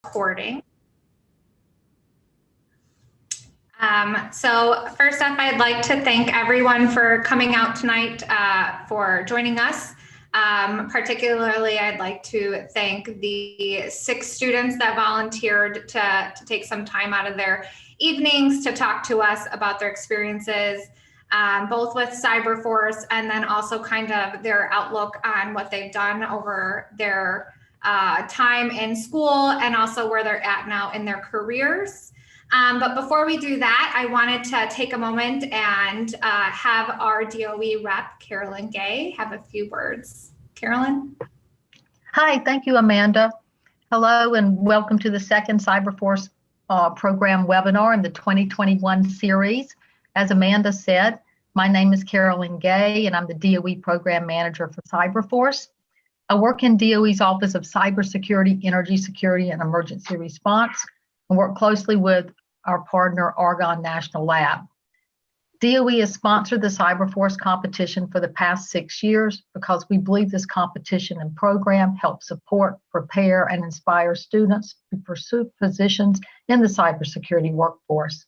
recording. So first up, I'd like to thank everyone for coming out tonight for joining us. Particularly, I'd like to thank the 6 students that volunteered to take some time out of their evenings to talk to us about their experiences, both with CyberForce and then also kind of their outlook on what they've done over their time in school and also where they're at now in their careers. But before we do that, I wanted to take a moment and have our DOE rep, Carolyn Gay, have a few words. Carolyn? Hi, thank you, Amanda. Hello, and welcome to the second CyberForce program webinar in the 2021 series. As Amanda said, my name is Carolyn Gay, and I'm the DOE Program Manager for CyberForce. I work in DOE's Office of Cybersecurity, Energy Security, and Emergency Response, and work closely with our partner, Argonne National Lab. DOE has sponsored the CyberForce competition for the past 6 years because we believe this competition and program helps support, prepare, and inspire students to pursue positions in the cybersecurity workforce.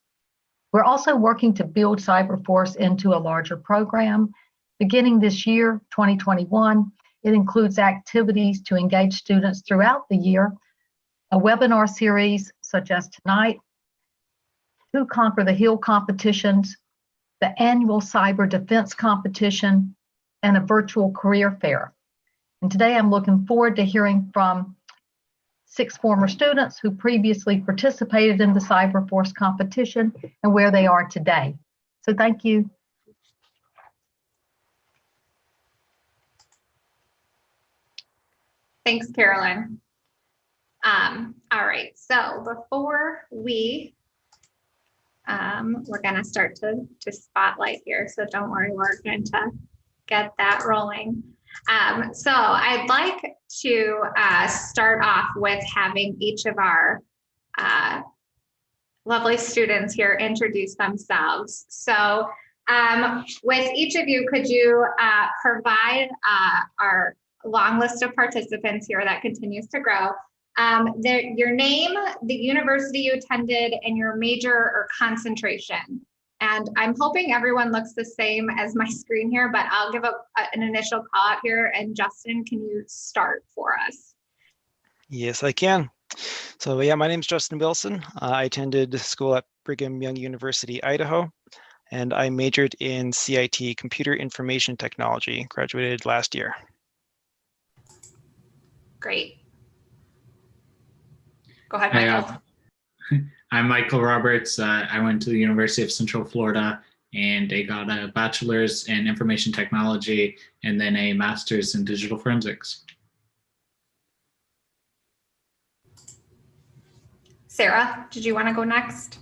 We're also working to build CyberForce into a larger program. Beginning this year, 2021, it includes activities to engage students throughout the year, a webinar series such as tonight, 2 Conquer the Hill competitions, the annual Cyber Defense competition, and a virtual career fair. And today I'm looking forward to hearing from 6 former students who previously participated in the CyberForce competition and where they are today. So thank you. Thanks, Carolyn. All right, so before we're going to start to spotlight here, so don't worry, we're going to get that rolling. So I'd like to start off with having each of our lovely students here introduce themselves. So with each of you, could you provide our long list of participants here that continues to grow? Your name, the university you attended, and your major or concentration. And I'm hoping everyone looks the same as my screen here, but I'll give an initial call out here. And Justin, can you start for us? Yes, I can. So yeah, my name is Justin Wilson. I attended school at Brigham Young University, Idaho, and I majored in CIT, Computer Information Technology, graduated last year. Great. Go ahead, Michael. I'm Michael Roberts. I went to the University of Central Florida, and I got a bachelor's in information technology and then a master's in digital forensics. Sarah, did you want to go next?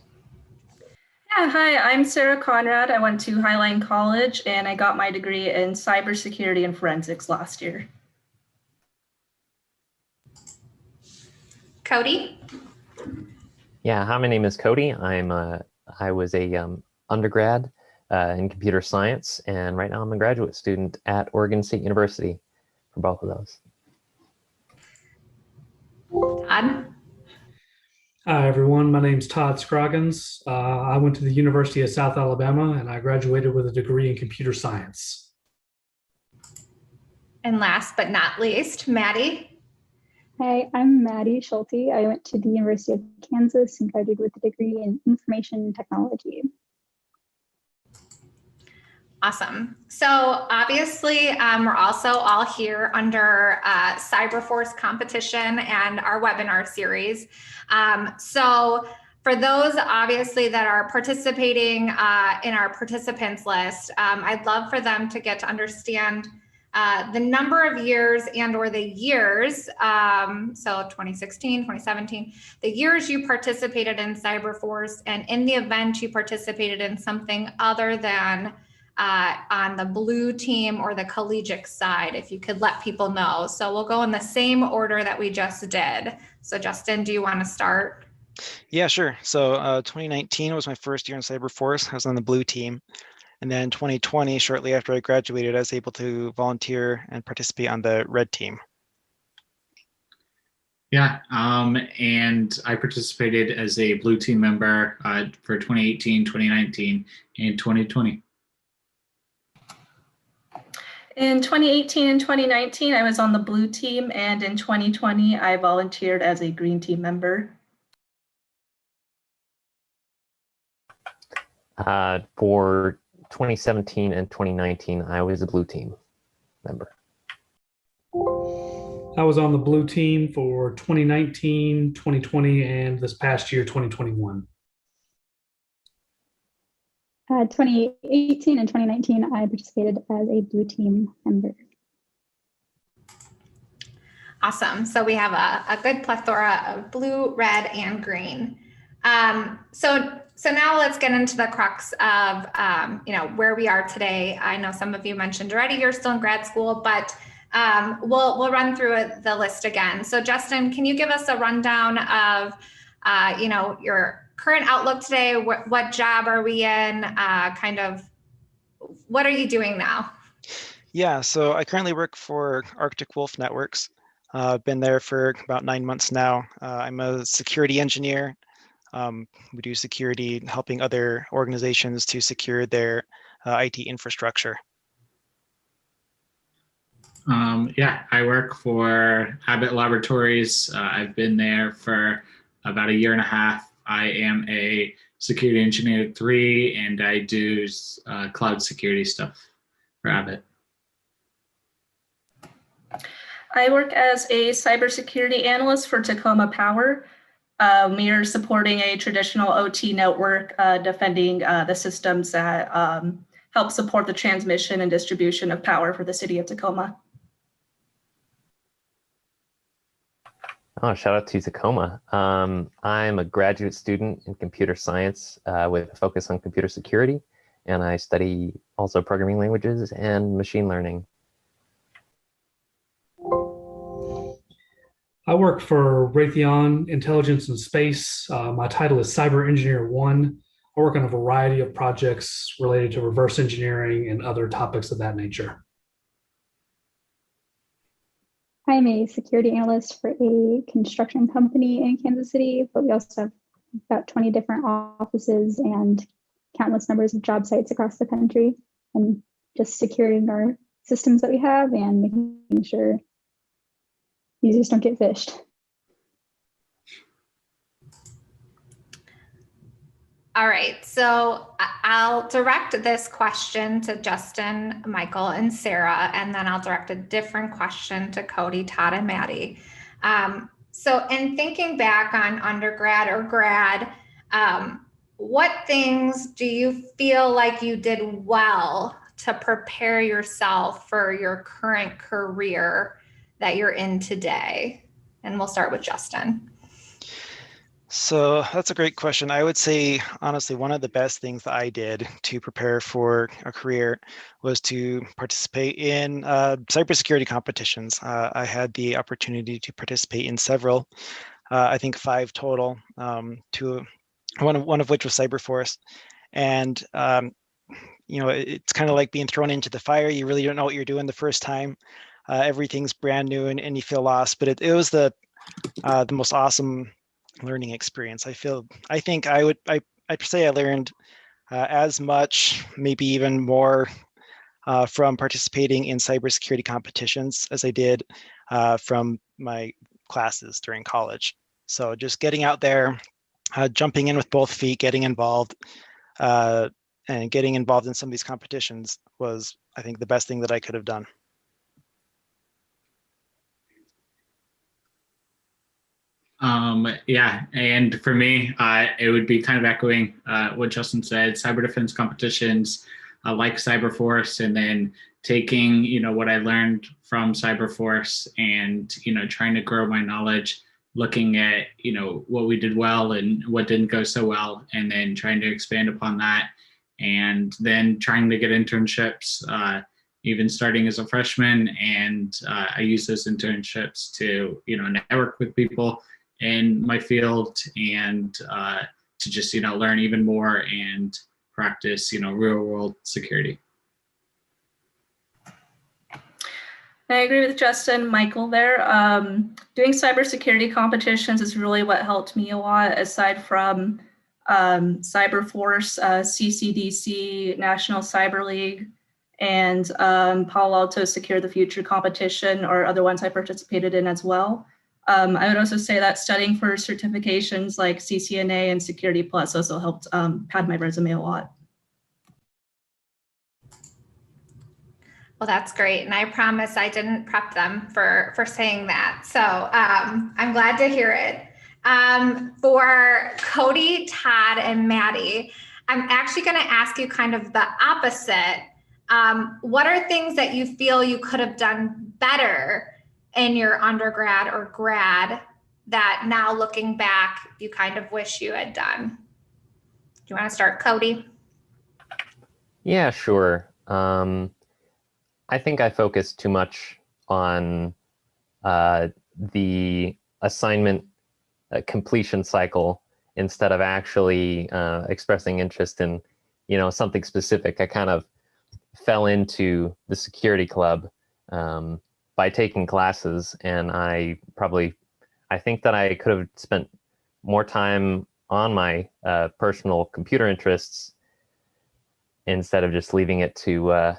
Yeah, hi, I'm Sarah Conrad. I went to Highline College and I got my degree in cybersecurity and forensics last year. Cody? Yeah, hi, my name is Cody. I was a undergrad in computer science, and right now I'm a graduate student at Oregon State University for both of those. Todd? Hi, everyone. My name's Todd Scroggins. I went to the University of South Alabama, and I graduated with a degree in computer science. And last but not least, Maddie? Hi, I'm Maddie Schulte. I went to the University of Kansas and graduated with a degree in information technology. Awesome. So obviously, we're also all here under CyberForce competition and our webinar series. So for those obviously that are participating in our participants list, I'd love for them to get to understand the number of years and or the years, so 2016, 2017, the years you participated in CyberForce, and in the event you participated in something other than on the blue team or the collegiate side, if you could let people know. So we'll go in the same order that we just did. So Justin, do you want to start? Yeah, sure. So 2019 was my first year in CyberForce. I was on the blue team. And then 2020, shortly after I graduated, I was able to volunteer and participate on the red team. Yeah, and I participated as a blue team member for 2018, 2019, and 2020. In 2018 and 2019, I was on the blue team, and in 2020, I volunteered as a green team member. For 2017 and 2019, I was a blue team member. I was on the blue team for 2019, 2020, and this past year, 2021. 2018 and 2019, I participated as a blue team member. Awesome. So we have a good plethora of blue, red, and green. So now let's get into the crux of where we are today. I know some of you mentioned already you're still in grad school, but we'll run through the list again. So Justin, can you give us a rundown of your current outlook today? What job are we in? What are you doing now? Yeah, so I currently work for Arctic Wolf Networks. I've been there for about 9 months now. I'm a security engineer. We do security, helping other organizations to secure their IT infrastructure. Yeah, I work for Abbott Laboratories. I've been there for about 1.5 years. I am a security engineer 3, and I do cloud security stuff for Abbott. I work as a cybersecurity analyst for Tacoma Power. We are supporting a traditional OT network, defending the systems that help support the transmission and distribution of power for the city of Tacoma. Oh, shout out to Tacoma. I'm a graduate student in computer science with a focus on computer security, and I study also programming languages and machine learning. I work for Raytheon Intelligence and Space. My title is Cyber Engineer 1. I work on a variety of projects related to reverse engineering and other topics of that nature. I'm a security analyst for a construction company in Kansas City, but we also have about 20 different offices and countless numbers of job sites across the country, and just securing our systems that we have and making sure users don't get phished. All right, so I'll direct this question to Justin, Michael, and Sarah, and then I'll direct a different question to Cody, Todd, and Maddie. So in thinking back on undergrad or grad, what things do you feel like you did well to prepare yourself for your current career that you're in today? And we'll start with Justin. So that's a great question. I would say, honestly, one of the best things that I did to prepare for a career was to participate in cybersecurity competitions. I had the opportunity to participate in several, I think 5 total, one of which was CyberForce. And it's kind of like being thrown into the fire. You really don't know what you're doing the first time. Everything's brand new and you feel lost. But it was the most awesome learning experience. I'd say I learned as much, maybe even more, from participating in cybersecurity competitions as I did from my classes during college. So just getting out there, jumping in with both feet, getting involved, and getting involved in some of these competitions was, I think, the best thing that I could have done. Yeah, and for me, it would be kind of echoing what Justin said. Cyber defense competitions like CyberForce, and then taking what I learned from CyberForce and trying to grow my knowledge, looking at what we did well and what didn't go so well, and then trying to expand upon that, and then trying to get internships, even starting as a freshman. And I use those internships to network with people in my field, and to just learn even more and practice real world security. I agree with Justin, Michael there. Doing cybersecurity competitions is really what helped me a lot, aside from CyberForce, CCDC, National Cyber League, and Palo Alto Secure the Future competition, or other ones I participated in as well. I would also say that studying for certifications like CCNA and Security Plus also helped pad my resume a lot. Well, that's great. And I promise I didn't prep them for saying that. So I'm glad to hear it. For Cody, Todd, and Maddie, I'm actually going to ask you kind of the opposite. What are things that you feel you could have done better in your undergrad or grad that now looking back, you kind of wish you had done? Do you want to start, Cody? Yeah, sure. I think I focused too much on the assignment completion cycle instead of actually expressing interest in, something specific. I kind of fell into the security club by taking classes, and I think that I could have spent more time on my personal computer interests instead of just leaving it to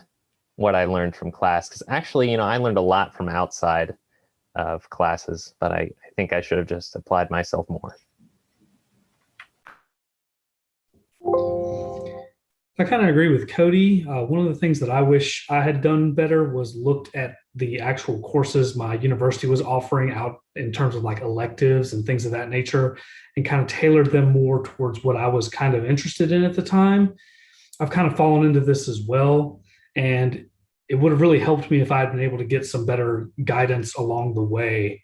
what I learned from class. Because actually, I learned a lot from outside of classes, but I think I should have just applied myself more. I kind of agree with Cody. One of the things that I wish I had done better was looked at the actual courses my university was offering out in terms of like electives and things of that nature, and kind of tailored them more towards what I was kind of interested in at the time. I've kind of fallen into this as well, and it would have really helped me if I had been able to get some better guidance along the way.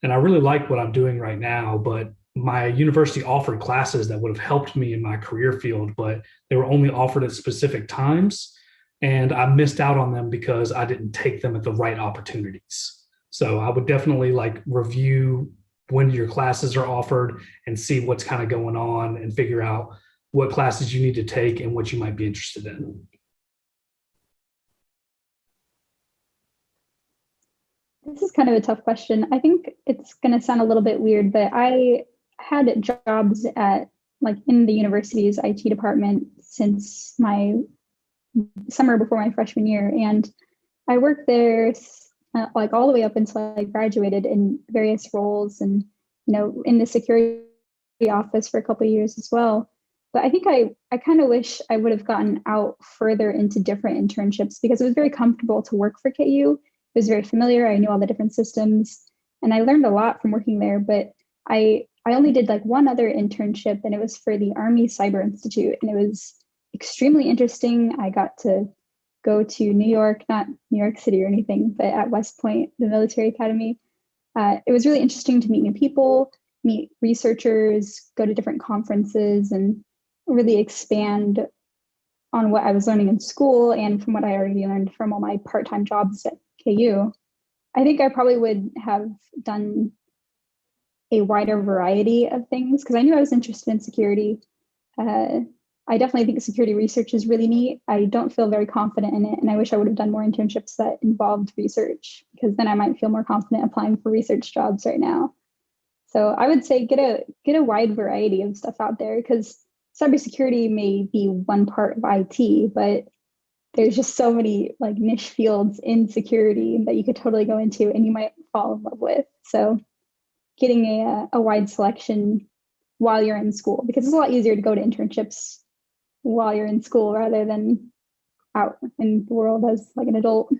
And I really like what I'm doing right now, but my university offered classes that would have helped me in my career field, but they were only offered at specific times. And I missed out on them because I didn't take them at the right opportunities. So I would definitely review when your classes are offered and see what's kind of going on and figure out what classes you need to take and what you might be interested in. This is kind of a tough question. I think it's going to sound a little bit weird, but I had jobs at in the university's IT department since my summer before my freshman year. And I worked there all the way up until I graduated in various roles and, in the security office for a couple of years as well. But I think I kind of wish I would have gotten out further into different internships because it was very comfortable to work for KU. It was very familiar. I knew all the different systems and I learned a lot from working there, but I only did one other internship, and it was for the Army Cyber Institute, and it was extremely interesting. I got to go to New York, not New York City or anything, but at West Point, the military academy. It was really interesting to meet new people, meet researchers, go to different conferences, and really expand on what I was learning in school and from what I already learned from all my part-time jobs at KU. I think I probably would have done a wider variety of things because I knew I was interested in security. I definitely think security research is really neat. I don't feel very confident in it, and I wish I would have done more internships that involved research because then I might feel more confident applying for research jobs right now. So I would say get a wide variety of stuff out there because cybersecurity may be one part of IT, but there's just so many niche fields in security that you could totally go into and you might fall in love with. So getting a wide selection while you're in school, because it's a lot easier to go to internships while you're in school rather than out in the world as an adult.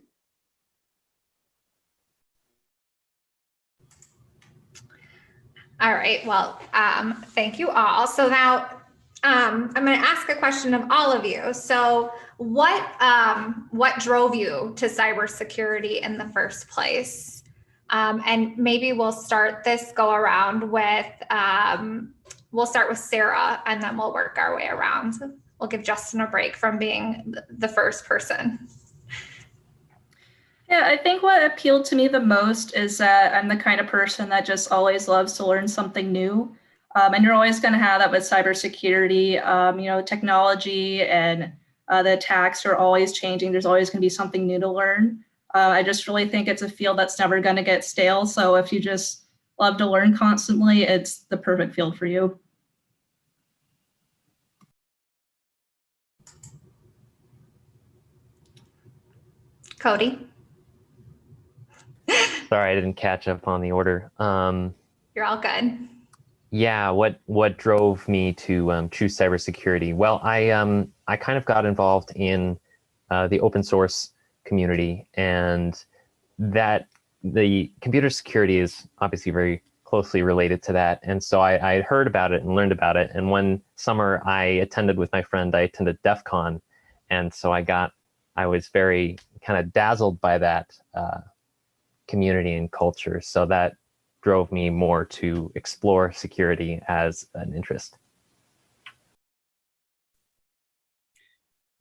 All right, well, thank you all. So now I'm going to ask a question of all of you. So what drove you to cybersecurity in the first place? And maybe we'll start this go around with, we'll start with Sarah and then we'll work our way around. So we'll give Justin a break from being the first person. Yeah, I think what appealed to me the most is that I'm the kind of person that just always loves to learn something new. And you're always going to have that with cybersecurity. Technology and the attacks are always changing. There's always going to be something new to learn. I just really think it's a field that's never going to get stale. So if you just love to learn constantly, it's the perfect field for you. Cody? Sorry, I didn't catch up on the order. You're all good. Yeah, what drove me to choose cybersecurity? Well, I kind of got involved in the open source community, and that the computer security is obviously very closely related to that. And so I had heard about it and learned about it. And one summer I attended with my friend, I attended DEF CON. And so I was very kind of dazzled by that community and culture. So that drove me more to explore security as an interest.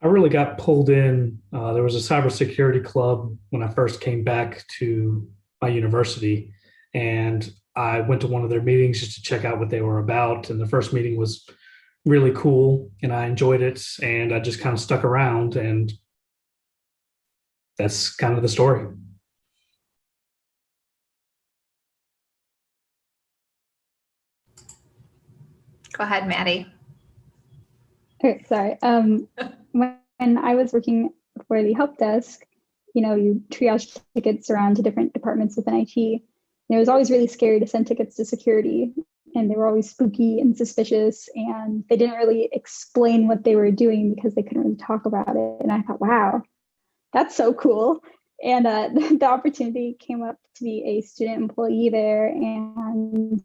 I really got pulled in. There was a cybersecurity club when I first came back to my university, and I went to one of their meetings just to check out what they were about. And the first meeting was really cool, and I enjoyed it, and I just kind of stuck around, and that's kind of the story. Go ahead, Maddie. Okay, sorry. When I was working for the help desk, you triage tickets around to different departments within IT. And it was always really scary to send tickets to security, and they were always spooky and suspicious, and they didn't really explain what they were doing because they couldn't really talk about it. And I thought, wow, that's so cool. And the opportunity came up to be a student employee there, and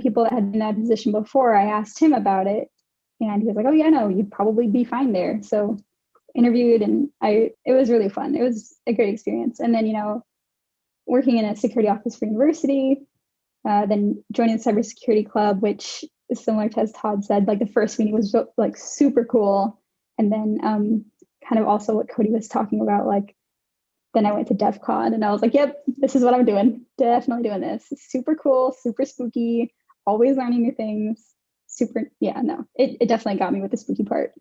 people that had been in that position before, I asked him about it, and he was like, oh yeah, no, you'd probably be fine there. So interviewed, and it was really fun. It was a great experience. And then, working in a security office for university, then joining the cybersecurity club, which is similar to, as Todd said, like the first meeting was like super cool. And then kind of also what Cody was talking about, like, then I went to DEF CON, and I was like, yep, this is what I'm doing. Definitely doing this. It's super cool, super spooky, always learning new things. It definitely got me with the spooky part.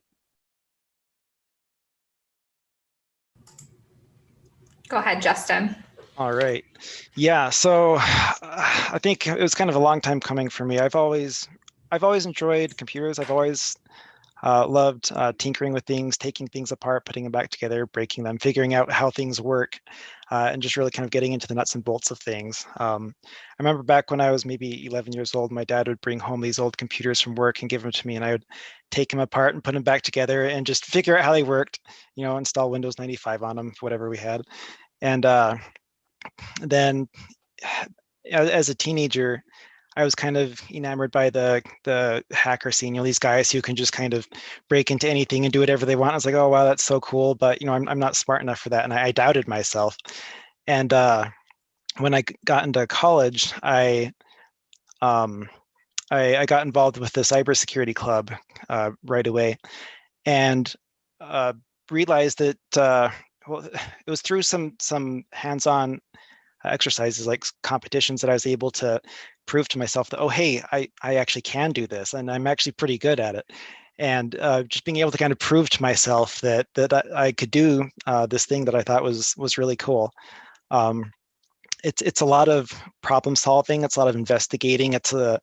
Go ahead, Justin. All right. Yeah, so I think it was kind of a long time coming for me. I've always enjoyed computers. I've always loved tinkering with things, taking things apart, putting them back together, breaking them, figuring out how things work, and just really kind of getting into the nuts and bolts of things. I remember back when I was maybe 11 years old, my dad would bring home these old computers from work and give them to me, and I would take them apart and put them back together and just figure out how they worked, install Windows 95 on them, whatever we had. And then as a teenager, I was kind of enamored by the hacker scene, these guys who can just kind of break into anything and do whatever they want. I was like, oh, wow, that's so cool. But, I'm not smart enough for that. And I doubted myself. And when I got into college, I got involved with the cybersecurity club right away, and realized that, it was through some hands-on exercises like competitions that I was able to prove to myself that, oh, hey, I actually can do this, and I'm actually pretty good at it. And just being able to kind of prove to myself that I could do this thing that I thought was really cool. It's a lot of problem solving. It's a lot of investigating. It's a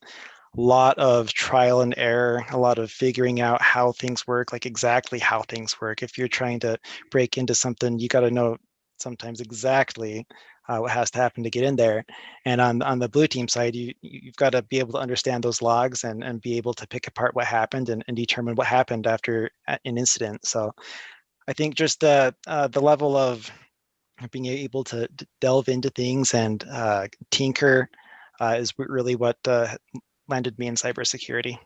lot of trial and error, a lot of figuring out how things work, like exactly how things work. If you're trying to break into something, you got to know sometimes exactly what has to happen to get in there. And on the blue team side, you've got to be able to understand those logs and be able to pick apart what happened and determine what happened after an incident. So I think just the level of being able to delve into things and tinker is really what landed me in cybersecurity.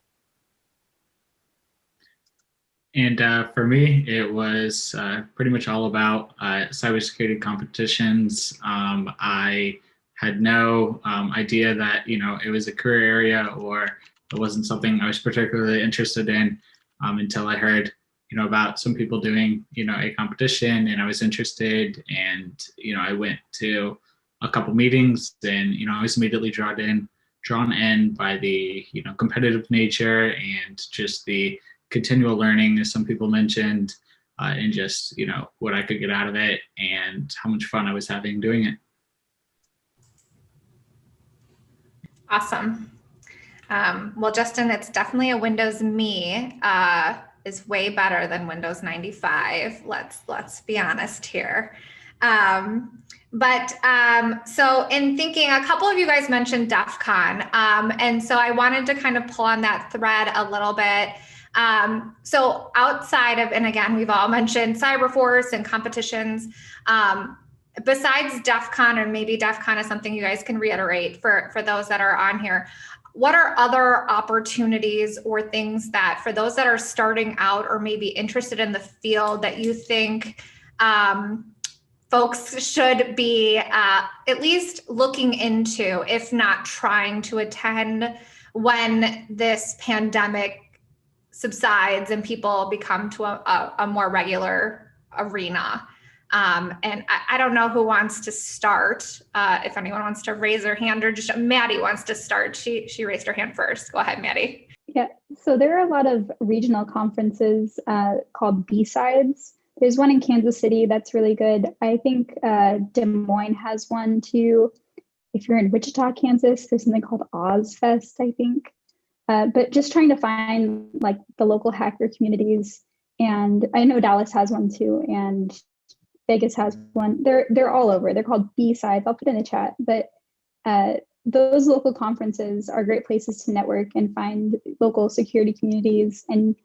And for me, it was pretty much all about cybersecurity competitions. I had no idea that it was a career area or it wasn't something I was particularly interested in until I heard about some people doing a competition, and I was interested, and I went to a couple meetings, and I was immediately drawn in by the competitive nature and just the continual learning, as some people mentioned, and just, what I could get out of it and how much fun I was having doing it. Awesome. Well, Justin, it's definitely a Windows Me is way better than Windows 95. Let's be honest here. So in thinking, a couple of you guys mentioned DEF CON. And so I wanted to kind of pull on that thread a little bit. So outside of, and again, we've all mentioned CyberForce and competitions, besides DEF CON, or maybe DEF CON is something you guys can reiterate for those that are on here. What are other opportunities or things that for those that are starting out or maybe interested in the field that you think folks should be at least looking into, if not trying to attend when this pandemic subsides and people become to a more regular arena? And I don't know who wants to start. If anyone wants to raise their hand, or just Maddie wants to start. She raised her hand first. Go ahead, Maddie. Yeah, so there are a lot of regional conferences called B-Sides. There's one in Kansas City that's really good. I think Des Moines has one too. If you're in Wichita, Kansas, there's something called OzFest, I think. But just trying to find like the local hacker communities. And I know Dallas has one too, and Vegas has one. They're all over. They're called B-Sides. I'll put in the chat. But those local conferences are great places to network and find local security communities and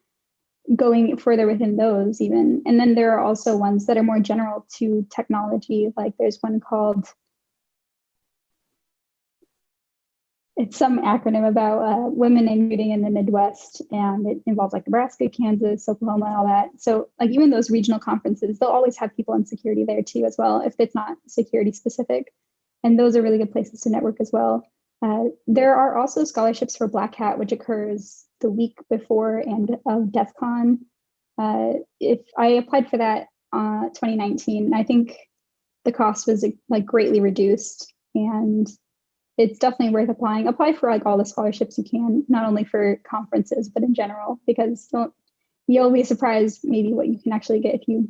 going further within those even. And then there are also ones that are more general to technology. Like there's one called, it's some acronym about women in computing in the Midwest, and it involves like Nebraska, Kansas, Oklahoma, and all that. So like even those regional conferences, they'll always have people in security there too as well, if it's not security specific. And those are really good places to network as well. There are also scholarships for Black Hat, which occurs the week before and of DEF CON. If I applied for that 2019, I think the cost was like greatly reduced, and it's definitely worth applying. Apply for like all the scholarships you can, not only for conferences, but in general, because you'll be surprised maybe what you can actually get if you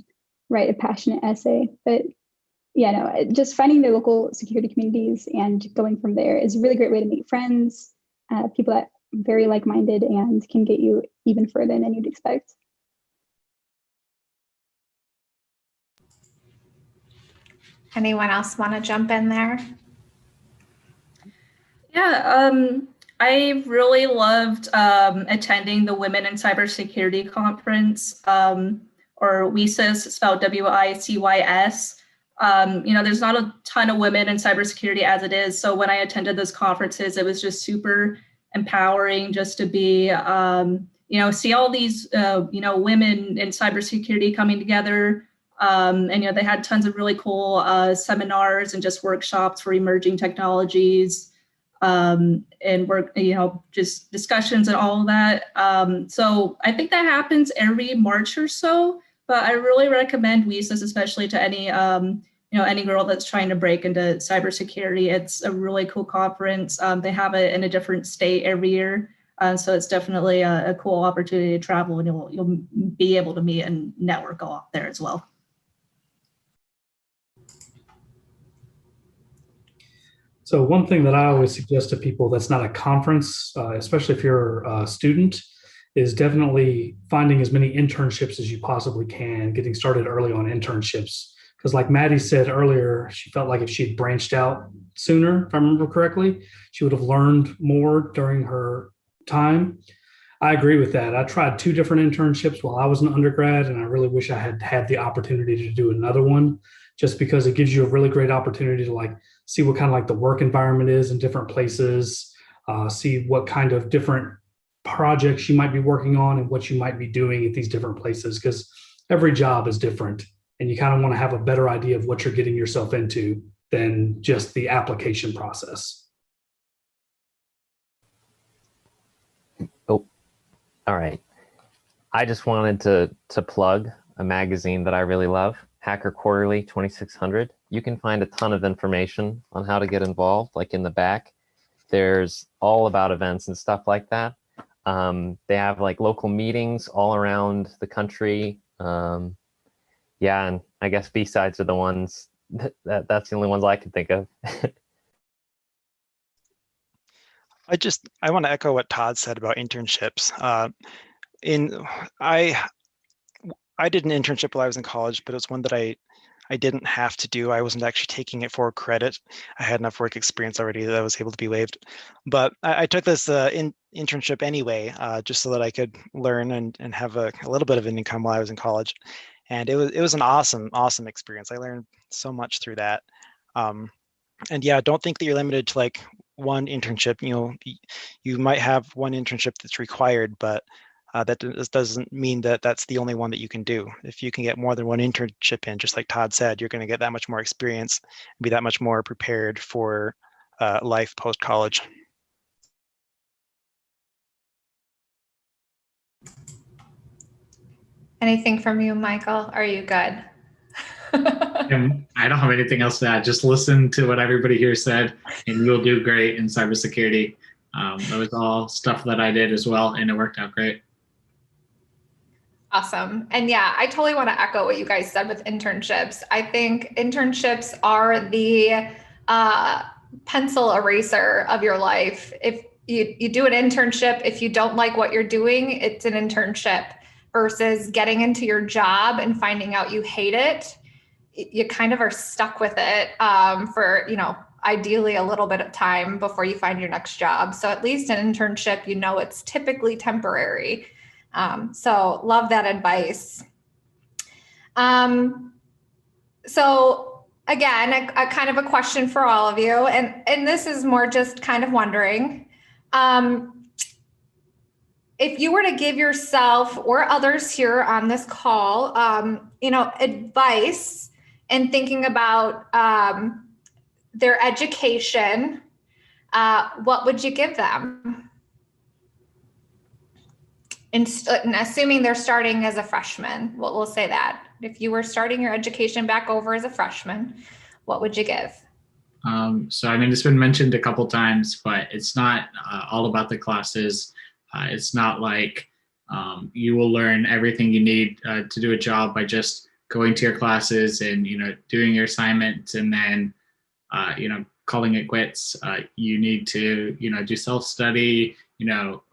write a passionate essay. But yeah, no, just finding the local security communities and going from there is a really great way to meet friends, people that are very like-minded and can get you even further than you'd expect. Anyone else want to jump in there? Yeah, I really loved attending the Women in Cybersecurity Conference, or WICYS, spelled WICYS. There's not a ton of women in cybersecurity as it is. So when I attended those conferences, it was just super empowering just to be, see all these, women in cybersecurity coming together. And, they had tons of really cool seminars and just workshops for emerging technologies. And work, just discussions and all of that. So I think that happens every March or so, but I really recommend WICYS, especially to any, any girl that's trying to break into cybersecurity. It's a really cool conference. They have it in a different state every year. So it's definitely a cool opportunity to travel, and you'll be able to meet and network a lot there as well. So one thing that I always suggest to people that's not a conference, especially if you're a student, is definitely finding as many internships as you possibly can, getting started early on internships. Because like Maddie said earlier, she felt like if she'd branched out sooner, if I remember correctly, she would have learned more during her time. I agree with that. I tried 2 different internships while I was an undergrad, and I really wish I had had the opportunity to do another one, just because it gives you a really great opportunity to like see what kind of like the work environment is in different places, see what kind of different projects you might be working on and what you might be doing at these different places, because every job is different, and you kind of want to have a better idea of what you're getting yourself into than just the application process. Oh, all right. I just wanted to plug a magazine that I really love, Hacker Quarterly 2600. You can find a ton of information on how to get involved. Like in the back, there's all about events and stuff like that. They have like local meetings all around the country. Yeah, and I guess B-sides are the ones that's the only ones I can think of. I want to echo what Todd said about internships. I did an internship while I was in college, but it was one that I didn't have to do. I wasn't actually taking it for credit. I had enough work experience already that I was able to be waived. But I took this internship anyway, just so that I could learn and have a little bit of an income while I was in college. And it was an awesome experience. I learned so much through that. And yeah, don't think that you're limited to like one internship. You might have one internship that's required, but that doesn't mean that that's the only one that you can do. If you can get more than one internship in, just like Todd said, you're going to get that much more experience and be that much more prepared for life post-college. Anything from you, Michael? Are you good? I don't have anything else to add. Just listen to what everybody here said, and you'll do great in cybersecurity. That was all stuff that I did as well, and it worked out great. Awesome. And yeah, I totally want to echo what you guys said with internships. I think internships are the pencil eraser of your life. If you do an internship, if you don't like what you're doing, it's an internship versus getting into your job and finding out you hate it. You kind of are stuck with it for, ideally a little bit of time before you find your next job. So at least an internship, it's typically temporary. So love that advice. So again, a kind of a question for all of you, and this is more just kind of wondering, if you were to give yourself or others here on this call, advice in thinking about their education, what would you give them? And assuming they're starting as a freshman, we'll say that. If you were starting your education back over as a freshman, what would you give? So, it's been mentioned a couple times, but it's not all about the classes. It's not like you will learn everything you need to do a job by just going to your classes and, doing your assignments and then, calling it quits. You need to, do self-study,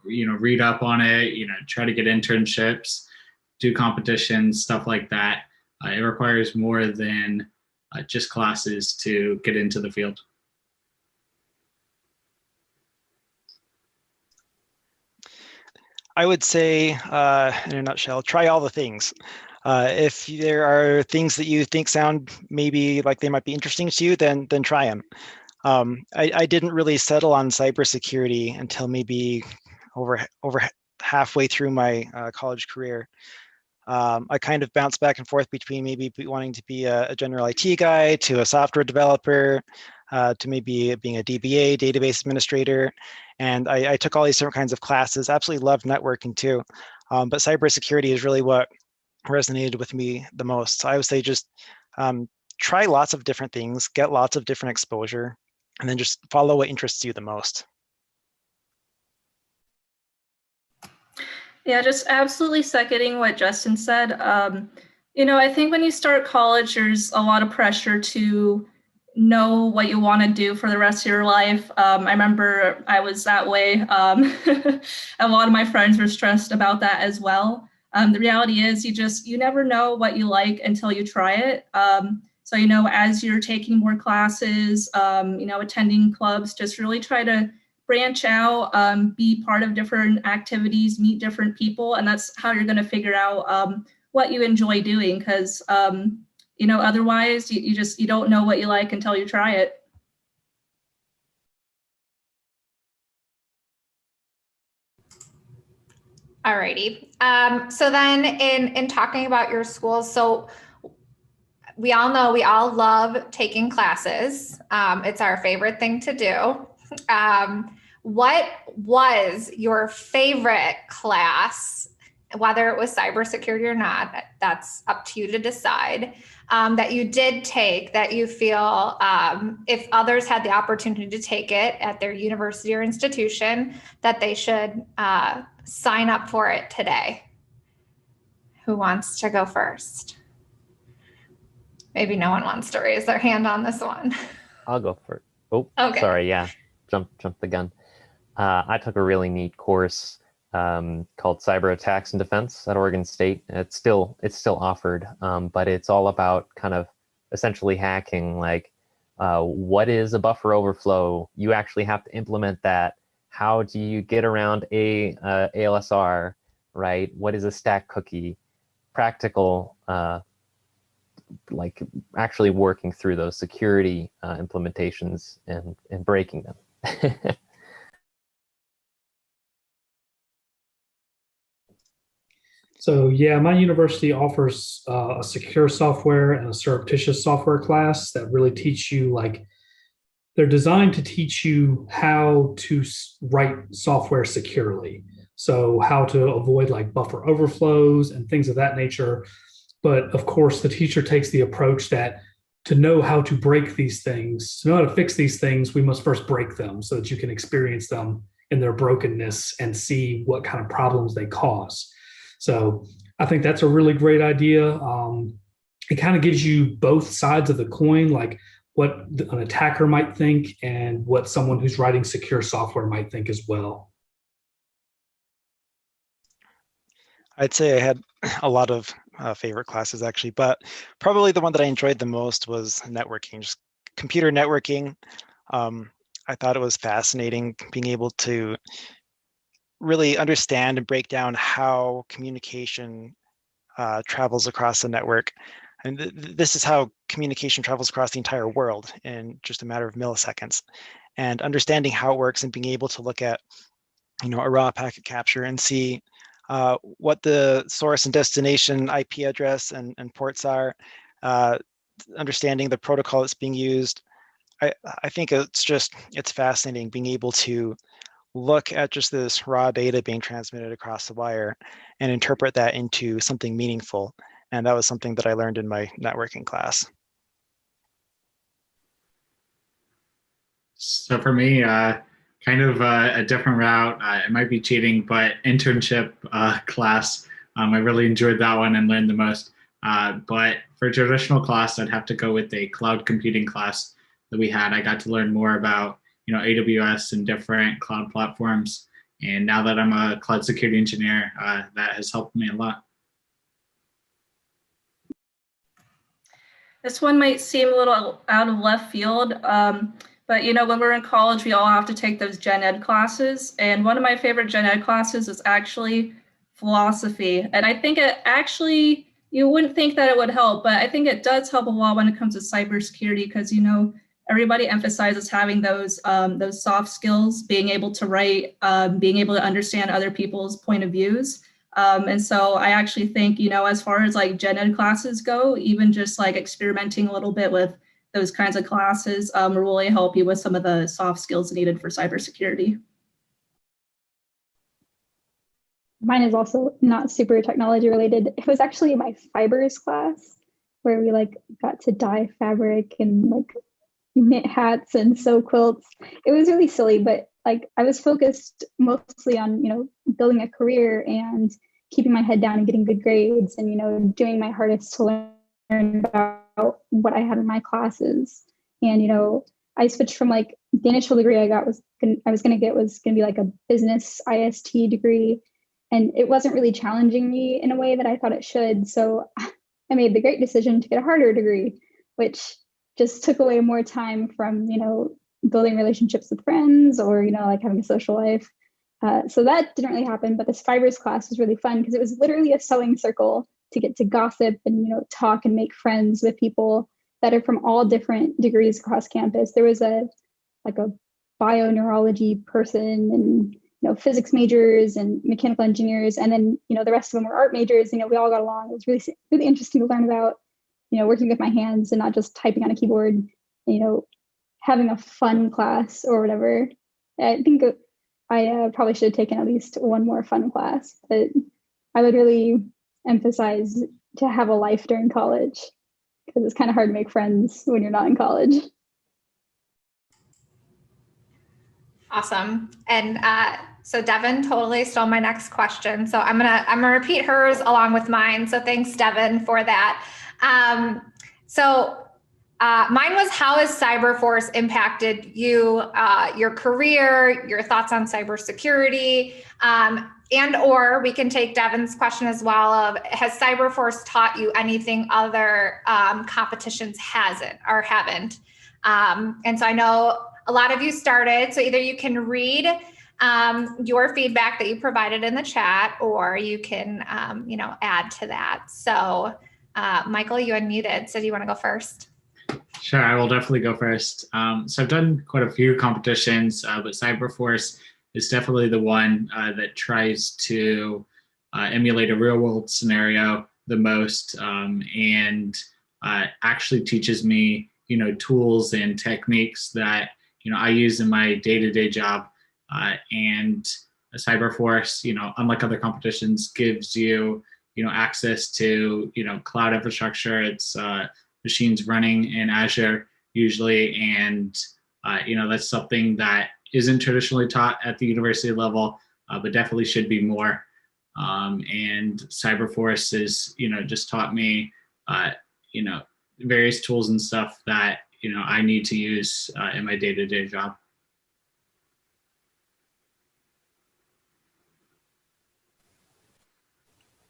read up on it, try to get internships, do competitions, stuff like that. It requires more than just classes to get into the field. I would say, in a nutshell, try all the things. If there are things that you think sound maybe like they might be interesting to you, then try them. I didn't really settle on cybersecurity until maybe over halfway through my college career. I kind of bounced back and forth between maybe wanting to be a general IT guy to a software developer to maybe being a DBA, database administrator. And I took all these different kinds of classes, absolutely loved networking too. But cybersecurity is really what resonated with me the most. So I would say just try lots of different things, get lots of different exposure, and then just follow what interests you the most. Yeah, just absolutely seconding what Justin said. I think when you start college, there's a lot of pressure to know what you want to do for the rest of your life. I remember I was that way. A lot of my friends were stressed about that as well. The reality is you never know what you like until you try it. So, as you're taking more classes, attending clubs, just really try to branch out, be part of different activities, meet different people, and that's how you're going to figure out what you enjoy doing. Because otherwise you don't know what you like until you try it. Alrighty. So then in talking about your schools, so we all know we all love taking classes. It's our favorite thing to do. What was your favorite class, whether it was cybersecurity or not? That's up to you to decide. That you did take, that you feel if others had the opportunity to take it at their university or institution, that they should sign up for it today. Who wants to go first? Maybe no one wants to raise their hand on this one. I'll go for it. Oh, Okay. sorry. Yeah, jump the gun. I took a really neat course called Cyber Attacks and Defense at Oregon State. It's still offered, but it's all about kind of essentially hacking. Like, what is a buffer overflow? You actually have to implement that. How do you get around ALSR, right? What is a stack cookie? Practical, like actually working through those security implementations and breaking them. So yeah, my university offers a secure software and a surreptitious software class that really teach you, like, they're designed to teach you how to write software securely. So how to avoid like buffer overflows and things of that nature. But of course, the teacher takes the approach that to know how to break these things, to know how to fix these things, we must first break them so that you can experience them in their brokenness and see what kind of problems they cause. So I think that's a really great idea. It kind of gives you both sides of the coin, like what an attacker might think and what someone who's writing secure software might think as well. I'd say I had a lot of favorite classes actually, but probably the one that I enjoyed the most was networking, just computer networking. I thought it was fascinating being able to really understand and break down how communication travels across the network. And this is how communication travels across the entire world in just a matter of milliseconds. And understanding how it works and being able to look at, a raw packet capture and see what the source and destination IP address and ports are, understanding the protocol that's being used. I think it's fascinating being able to look at just this raw data being transmitted across the wire and interpret that into something meaningful. And that was something that I learned in my networking class. So for me, kind of a different route. It might be cheating, but internship class. I really enjoyed that one and learned the most. But for traditional class, I'd have to go with a cloud computing class that we had. I got to learn more about AWS and different cloud platforms. And now that I'm a cloud security engineer, that has helped me a lot. This one might seem a little out of left field, but when we're in college, we all have to take those gen ed classes. And one of my favorite gen ed classes is actually philosophy. And I think it actually, you wouldn't think that it would help, but I think it does help a lot when it comes to cybersecurity because, everybody emphasizes having those soft skills, being able to write, being able to understand other people's point of views. And so I actually think, as far as like gen ed classes go, even just like experimenting a little bit with those kinds of classes will really help you with some of the soft skills needed for cybersecurity. Mine is also not super technology related. It was actually my fibers class where we got to dye fabric and knit hats and sew quilts. It was really silly, but I was focused mostly on, building a career and keeping my head down and getting good grades and, doing my hardest to learn about what I had in my classes. And, I switched from the initial degree I was going to be a business IST degree. And it wasn't really challenging me in a way that I thought it should. So I made the great decision to get a harder degree, which just took away more time from, building relationships with friends or, having a social life. So that didn't really happen. But this fibers class was really fun because it was literally a sewing circle to get to gossip and, talk and make friends with people that are from all different degrees across campus. There was a bioneurology person and, physics majors and mechanical engineers. And then, the rest of them were art majors. We all got along. It was really, really interesting to learn about, working with my hands and not just typing on a keyboard, having a fun class or whatever. I think I probably should have taken at least one more fun class, but I would really emphasize to have a life during college because it's kind of hard to make friends when you're not in college. Awesome. And so Devin totally stole my next question. So I'm gonna repeat hers along with mine. So thanks, Devin, for that. So mine was, how has CyberForce impacted you, your career, your thoughts on cybersecurity, and or we can take Devin's question as well of, has CyberForce taught you anything other competitions hasn't or haven't? And so I know a lot of you started, so either you can read your feedback that you provided in the chat, or you can, add to that. So Michael, you unmuted, so do you want to go first? Sure, I will definitely go first. So I've done quite a few competitions, but CyberForce is definitely the one that tries to emulate a real world scenario the most, and actually teaches me, tools and techniques that, I use in my day-to-day job. And CyberForce, unlike other competitions, gives you, access to, cloud infrastructure. It's machines running in Azure usually, and that's something that isn't traditionally taught at the university level, but definitely should be more. And CyberForce is, just taught me, various tools and stuff that I need to use in my day-to-day job.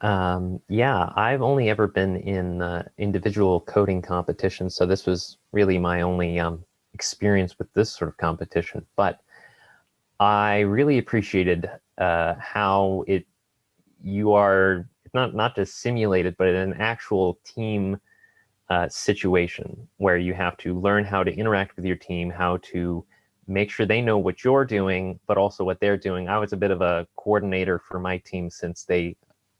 Yeah, I've only ever been in individual coding competitions, so this was really my only experience with this sort of competition. But I really appreciated how you are not just simulated, but in an actual team situation where you have to learn how to interact with your team, how to make sure they know what you're doing, but also what they're doing. I was a bit of a coordinator for my team since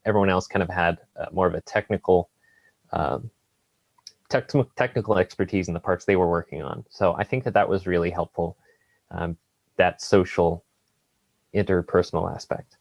everyone else kind of had more of a technical expertise in the parts they were working on. So I think that was really helpful, that social interpersonal aspect.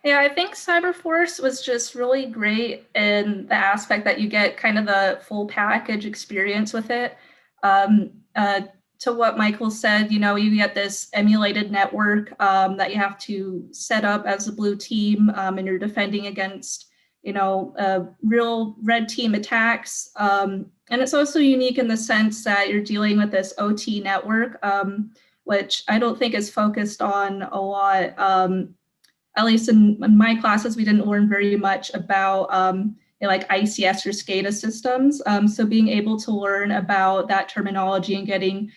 Yeah, I think CyberForce was just really great in the aspect that you get kind of the full package experience with it. To what Michael said, you get this emulated network that you have to set up as a blue team, and you're defending against, real red team attacks. And it's also unique in the sense that you're dealing with this OT network, which I don't think is focused on a lot. At least in my classes, we didn't learn very much about like ICS or SCADA systems. So being able to learn about that terminology and getting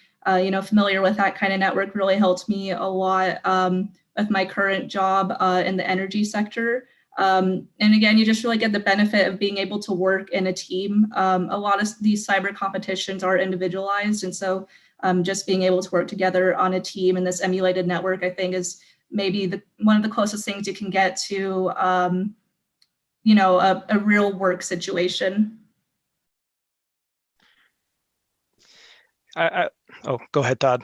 familiar with that kind of network really helped me a lot with my current job in the energy sector. And again, you just really get the benefit of being able to work in a team. A lot of these cyber competitions are individualized. And so just being able to work together on a team in this emulated network, I think, is maybe one of the closest things you can get to, a real work situation. Oh, go ahead, Todd.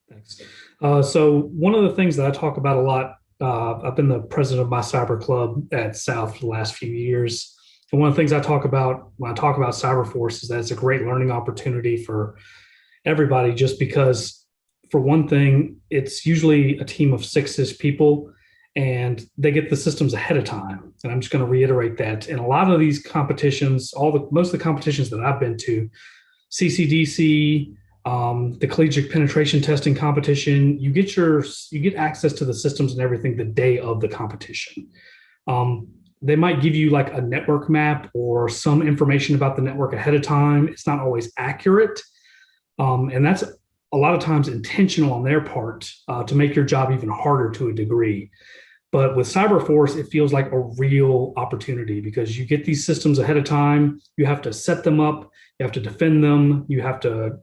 Thanks. So one of the things that I talk about a lot, I've been the president of my cyber club at South for the last few years. And one of the things I talk about when I talk about CyberForce is that it's a great learning opportunity for everybody, just because, for one thing, it's usually a team of 6-ish people, and they get the systems ahead of time. And I'm just going to reiterate that. In a lot of these competitions, most of the competitions that I've been to, CCDC, the collegiate penetration testing competition, you get access to the systems and everything the day of the competition. They might give you like a network map or some information about the network ahead of time. It's not always accurate. And that's a lot of times intentional on their part to make your job even harder to a degree. But with CyberForce, it feels like a real opportunity because you get these systems ahead of time. You have to set them up. You have to defend them. You have to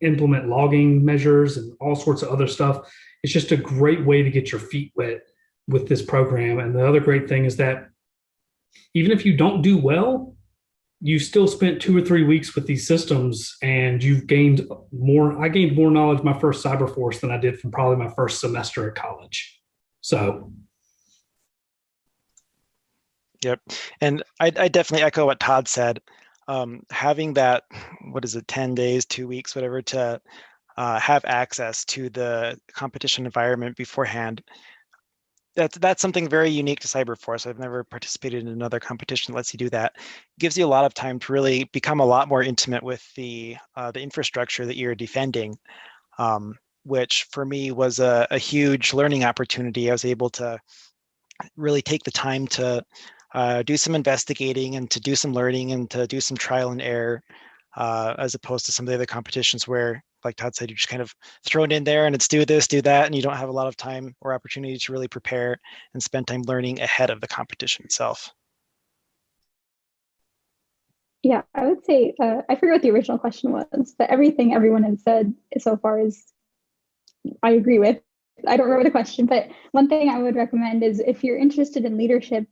implement logging measures and all sorts of other stuff. It's just a great way to get your feet wet with this program. And the other great thing is that even if you don't do well, you still spent 2 or 3 weeks with these systems, and you've gained more. I gained more knowledge my first CyberForce than I did from probably my first semester at college. So. Yep. And I definitely echo what Todd said. Having that, 10 days, 2 weeks, whatever, to have access to the competition environment beforehand that's something very unique to CyberForce. I've never participated in another competition that lets you do that. It gives you a lot of time to really become a lot more intimate with the infrastructure that you're defending, which for me was a huge learning opportunity. I was able to really take the time to do some investigating and to do some learning and to do some trial and error, as opposed to some of the other competitions where, like Todd said, you're just kind of thrown in there and it's do this, do that, and you don't have a lot of time or opportunity to really prepare and spend time learning ahead of the competition itself. Yeah, I would say, I forget what the original question was, but everything everyone has said so far is, I agree with. I don't remember the question, but one thing I would recommend is if you're interested in leadership,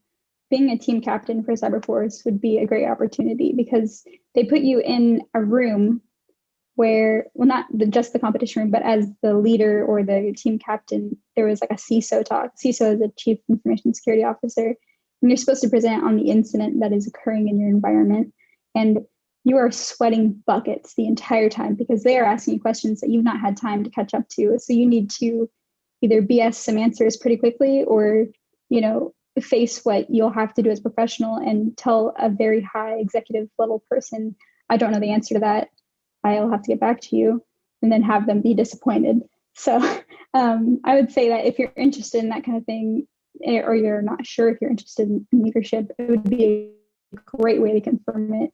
being a team captain for CyberForce would be a great opportunity because they put you in a room where, well, not just the competition room, but as the leader or the team captain, there was like a CISO talk. CISO is a Chief Information Security Officer, and you're supposed to present on the incident that is occurring in your environment. And you are sweating buckets the entire time because they are asking you questions that you've not had time to catch up to. So you need to either BS some answers pretty quickly or, face what you'll have to do as a professional and tell a very high executive level person, I don't know the answer to that. I'll have to get back to you, and then have them be disappointed. So I would say that if you're interested in that kind of thing, or you're not sure if you're interested in leadership, it would be a great way to confirm it.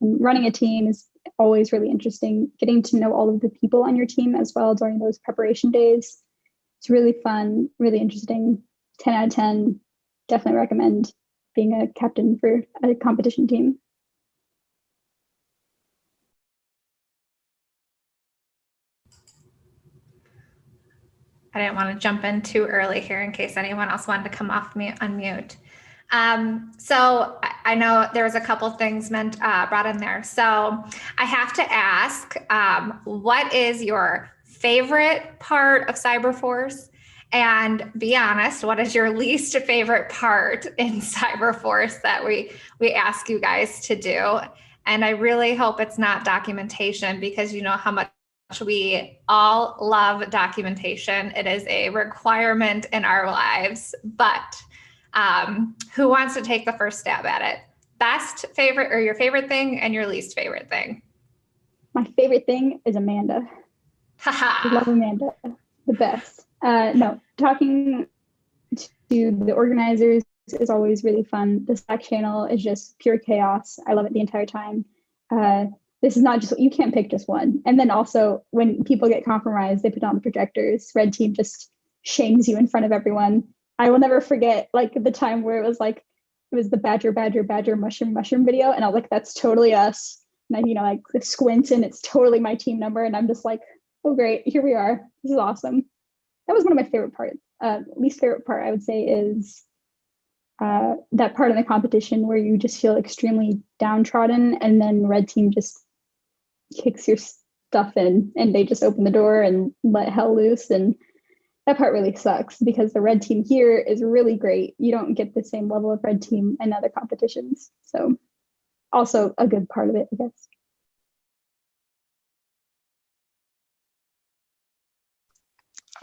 And running a team is always really interesting. Getting to know all of the people on your team as well during those preparation days. It's really fun, really interesting. 10 out of 10. Definitely recommend being a captain for a competition team. I didn't want to jump in too early here in case anyone else wanted to come off mute, unmute. So I know there was a couple things brought in there. So I have to ask, what is your favorite part of CyberForce? And be honest, what is your least favorite part in CyberForce that we ask you guys to do? And I really hope it's not documentation, because you know how much we all love documentation. It is a requirement in our lives. But who wants to take the first stab at it? Best, favorite, or your favorite thing and your least favorite thing? My favorite thing is Amanda. I love Amanda, the best. No, talking to the organizers is always really fun. The Slack channel is just pure chaos. I love it the entire time. This is not just, you can't pick just one. And then also when people get compromised, they put on the projectors. Red team just shames you in front of everyone. I will never forget like the time where it was the badger, mushroom video. And I was like, that's totally us. And I, like squint and it's totally my team number. And I'm just like, oh, great. Here we are. This is awesome. That was one of my favorite parts. Least favorite part, I would say, is that part of the competition where you just feel extremely downtrodden, and then red team just kicks your stuff in, and they just open the door and let hell loose. And that part really sucks because the red team here is really great. You don't get the same level of red team in other competitions. So also a good part of it, I guess.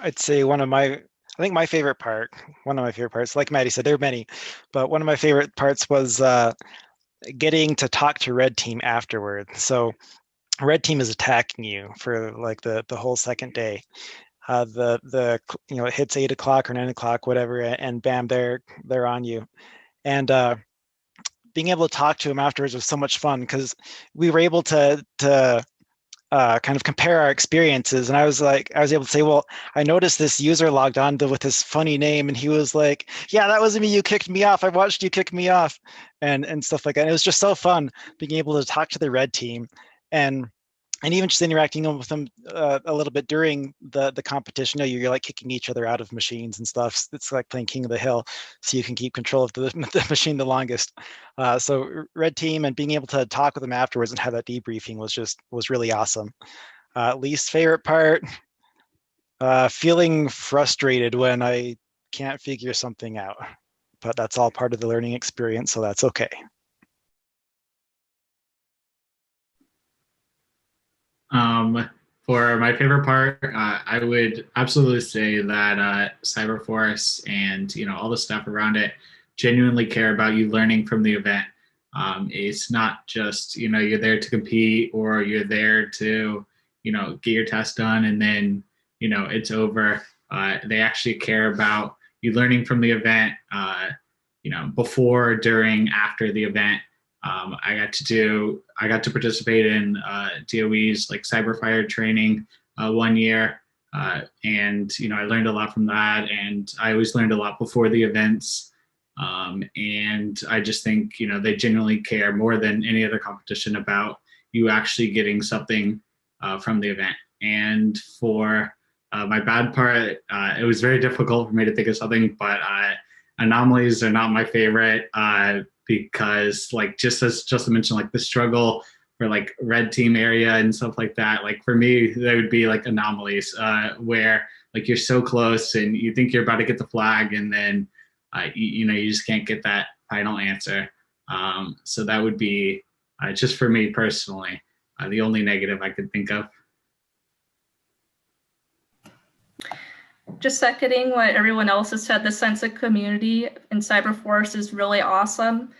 I'd say one of my favorite parts, like Maddie said, there are many, but one of my favorite parts was getting to talk to red team afterward. So red team is attacking you for like the whole second day. It hits 8 o'clock or 9 o'clock, whatever, and bam, they're on you. And being able to talk to them afterwards was so much fun because we were able to kind of compare our experiences. And I was able to say, well, I noticed this user logged on with this funny name. And he was like, yeah, that wasn't me. You kicked me off. I watched you kick me off and stuff like that. And it was just so fun being able to talk to the red team and even just interacting with them a little bit during the competition. You're like kicking each other out of machines and stuff. It's like playing King of the Hill, so you can keep control of the machine the longest. So red team and being able to talk with them afterwards and have that debriefing was really awesome. Least favorite part, feeling frustrated when I can't figure something out, but that's all part of the learning experience, so that's okay. For my favorite part, I would absolutely say that CyberForce and all the stuff around it genuinely care about you learning from the event. It's not just you're there to compete or you're there to get your test done and then it's over. They actually care about you learning from the event. Before, during, after the event. I got to participate in DOE's like CyberFire training 1 year, and I learned a lot from that. And I always learned a lot before the events. And I just think they genuinely care more than any other competition about you actually getting something from the event. And for my bad part, it was very difficult for me to think of something, but anomalies are not my favorite because like just as Justin mentioned, like the struggle for like red team area and stuff like that, like for me there would be like anomalies where like you're so close and you think you're about to get the flag and then you just can't get that final answer. So that would be just for me personally the only negative I could think of. Just seconding what everyone else has said, the sense of community in CyberForce is really awesome.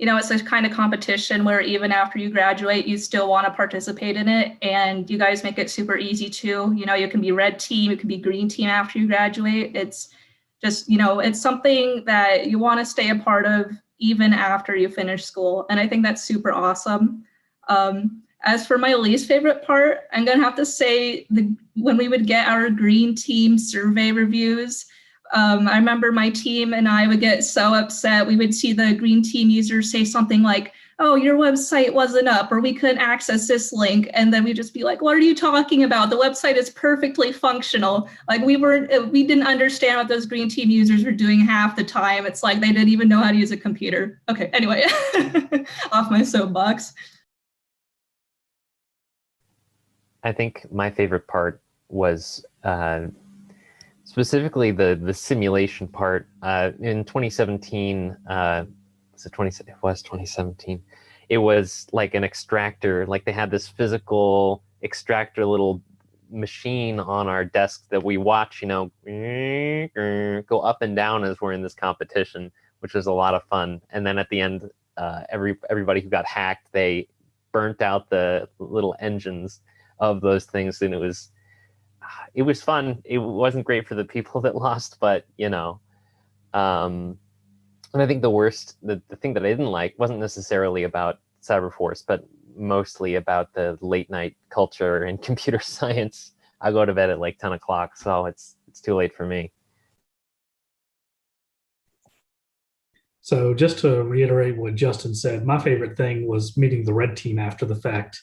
It's a kind of competition where even after you graduate, you still want to participate in it. And you guys make it super easy too. You can be red team, you can be green team after you graduate. It's just, it's something that you want to stay a part of even after you finish school. And I think that's super awesome. As for my least favorite part, I'm going to have to say when we would get our green team survey reviews, I remember my team and I would get so upset. We would see the green team users say something like, oh, your website wasn't up or we couldn't access this link. And then we'd just be like, what are you talking about? The website is perfectly functional. Like we didn't understand what those green team users were doing half the time. It's like they didn't even know how to use a computer. Okay, anyway, off my soapbox. I think my favorite part was specifically the simulation part. In 2017, it was 2017. It was like an extractor, like they had this physical extractor little machine on our desk that we watch, go up and down as we're in this competition, which was a lot of fun. And then at the end, everybody who got hacked, they burnt out the little engines of those things, and it was fun. It wasn't great for the people that lost, but and I think the thing that I didn't like wasn't necessarily about CyberForce, but mostly about the late night culture in computer science. I go to bed at like 10 o'clock, so it's too late for me. So just to reiterate what Justin said, my favorite thing was meeting the red team after the fact.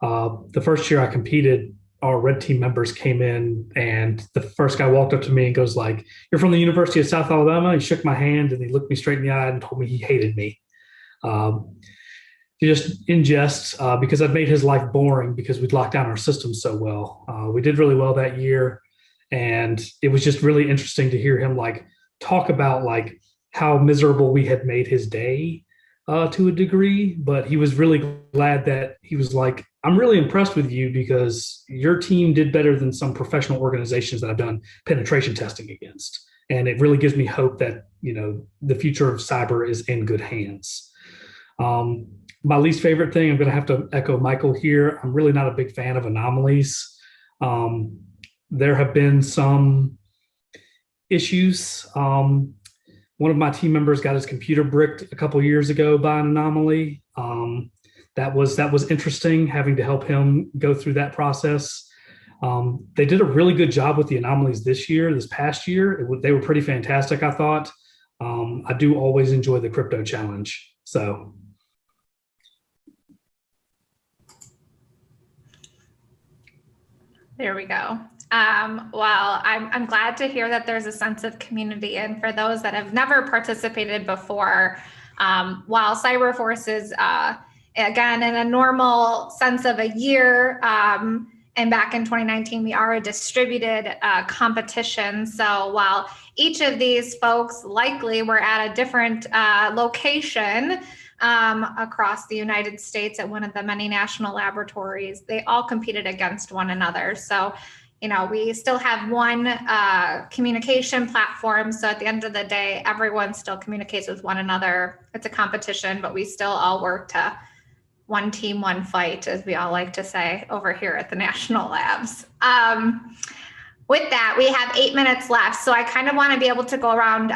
The first year I competed, our red team members came in and the first guy walked up to me and goes like, "You're from the University of South Alabama?" He shook my hand and he looked me straight in the eye and told me he hated me. Just in jest, because I'd made his life boring because we'd locked down our system so well. We did really well that year. And it was just really interesting to hear him like talk about like how miserable we had made his day to a degree. But he was really glad that he was like, "I'm really impressed with you because your team did better than some professional organizations that I've done penetration testing against. And it really gives me hope that, the future of cyber is in good hands." My least favorite thing, I'm going to have to echo Michael here. I'm really not a big fan of anomalies. There have been some issues. One of my team members got his computer bricked a couple years ago by an anomaly. That was interesting, having to help him go through that process. They did a really good job with the anomalies this past year. They were pretty fantastic, I thought. I do always enjoy the crypto challenge. So. There we go. Well, I'm glad to hear that there's a sense of community. And for those that have never participated before, while CyberForce is, again, in a normal sense of a year, and back in 2019, we are a distributed competition. So while each of these folks likely were at a different location, across the United States at one of the many national laboratories. They all competed against one another. So, we still have one communication platform. So at the end of the day, everyone still communicates with one another. It's a competition, but we still all work to one team, one fight, as we all like to say over here at the national labs. With that, we have 8 minutes left. So I kind of want to be able to go around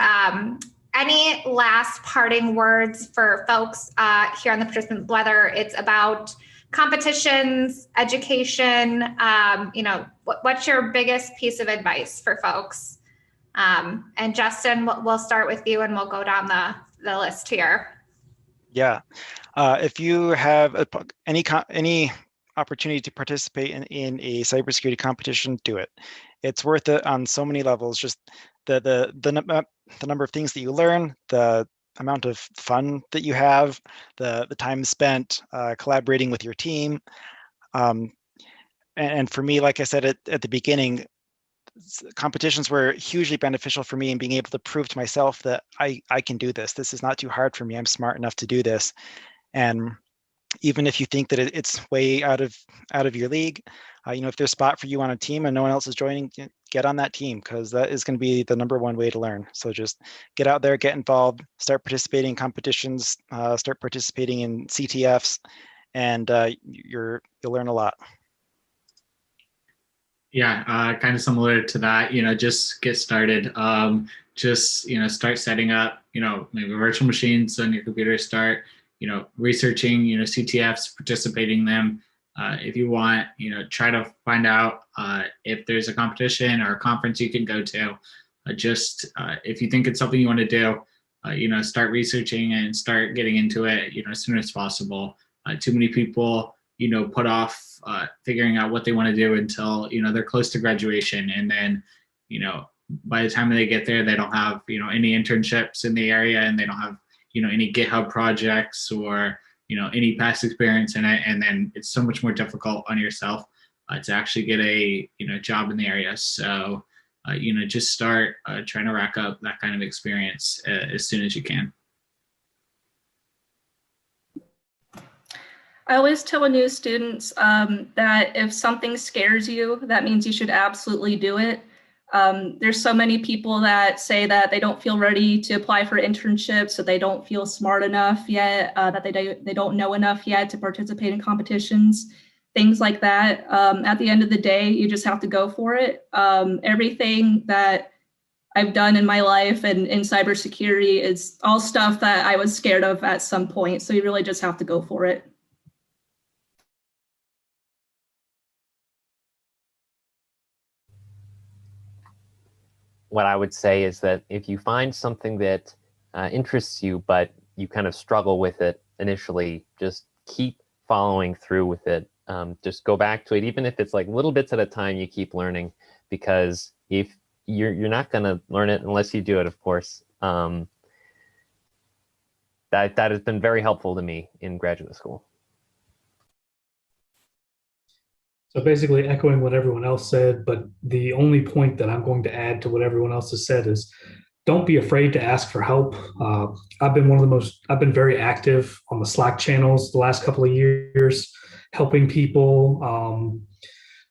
any last parting words for folks here on the participant, whether it's about competitions, education, what's your biggest piece of advice for folks? And Justin, we'll start with you and we'll go down the list here. Yeah, if you have any opportunity to participate in a cybersecurity competition, do it. It's worth it on so many levels. Just the number of things that you learn, the amount of fun that you have, the time spent collaborating with your team. And for me, like I said at the beginning, competitions were hugely beneficial for me in being able to prove to myself that I can do this. This is not too hard for me. I'm smart enough to do this. And even if you think that it's way out of your league, if there's a spot for you on a team and no one else is joining, get on that team, because that is going to be the number one way to learn. So just get out there, get involved, start participating in competitions, start participating in CTFs, and you'll learn a lot. Yeah, kind of similar to that, just get started. Start setting up, maybe virtual machines on your computer, start, researching, CTFs, participating in them. If you want, try to find out if there's a competition or a conference you can go to. If you think it's something you want to do, start researching and start getting into it, as soon as possible. Too many people, put off figuring out what they want to do until, they're close to graduation. And then, by the time they get there, they don't have, any internships in the area, and they don't have, any GitHub projects or, any past experience in it. And then it's so much more difficult on yourself to actually get a, job in the area. So, just start trying to rack up that kind of experience as soon as you can. I always tell new students that if something scares you, that means you should absolutely do it. There's so many people that say that they don't feel ready to apply for internships, so they don't feel smart enough yet, that they don't know enough yet to participate in competitions, things like that. At the end of the day, you just have to go for it. Everything that I've done in my life and in cybersecurity is all stuff that I was scared of at some point, so you really just have to go for it. What I would say is that if you find something that interests you, but you kind of struggle with it initially, just keep following through with it. Just go back to it, even if it's like little bits at a time. You keep learning, because if you're not going to learn it unless you do it, of course. That has been very helpful to me in graduate school. So basically echoing what everyone else said, but the only point that I'm going to add to what everyone else has said is don't be afraid to ask for help. I've been very active on the Slack channels the last couple of years, helping people,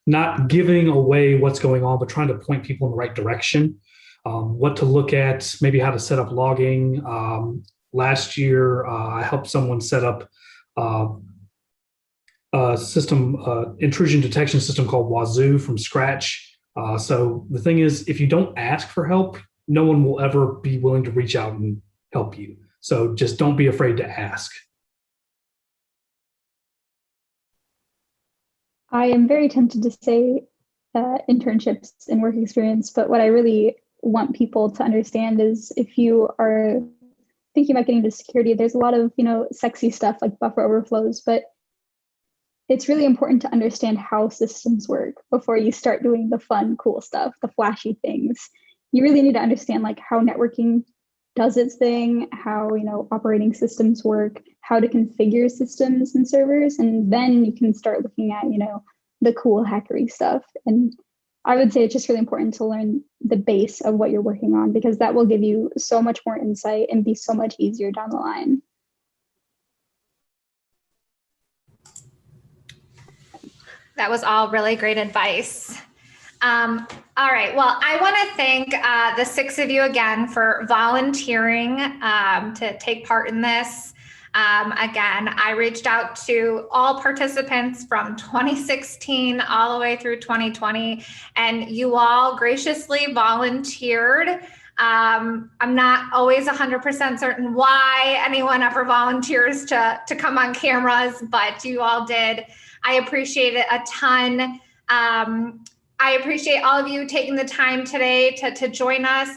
not giving away what's going on, but trying to point people in the right direction, what to look at, maybe how to set up logging. Last year, I helped someone set up intrusion detection system called Wazoo from scratch. So the thing is, if you don't ask for help, no one will ever be willing to reach out and help you. So just don't be afraid to ask. I am very tempted to say internships and work experience, but what I really want people to understand is if you are thinking about getting into security, there's a lot of, sexy stuff like buffer overflows, but it's really important to understand how systems work before you start doing the fun, cool stuff, the flashy things. You really need to understand like how networking does its thing, how operating systems work, how to configure systems and servers, and then you can start looking at the cool hackery stuff. And I would say it's just really important to learn the base of what you're working on, because that will give you so much more insight and be so much easier down the line. That was all really great advice. All right. Well, I want to thank the 6 of you again for volunteering to take part in this. Again, I reached out to all participants from 2016 all the way through 2020, and you all graciously volunteered. I'm not always 100% certain why anyone ever volunteers to come on cameras, but you all did. I appreciate it a ton. I appreciate all of you taking the time today to join us.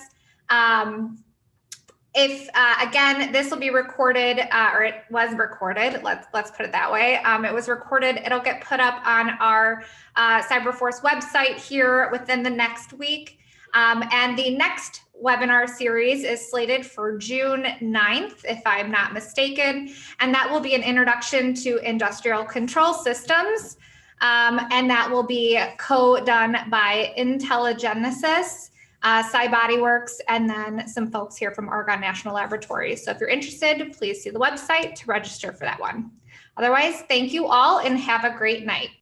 Again, this will be recorded, or it was recorded. Let's put it that way. It was recorded. It'll get put up on our CyberForce website here within the next week. And the next webinar series is slated for June 9th, if I'm not mistaken. And that will be an introduction to industrial control systems. And that will be co-done by Intelligenesis, CyBodyWorks, and then some folks here from Oregon National Laboratory. So if you're interested, please see the website to register for that one. Otherwise, thank you all and have a great night.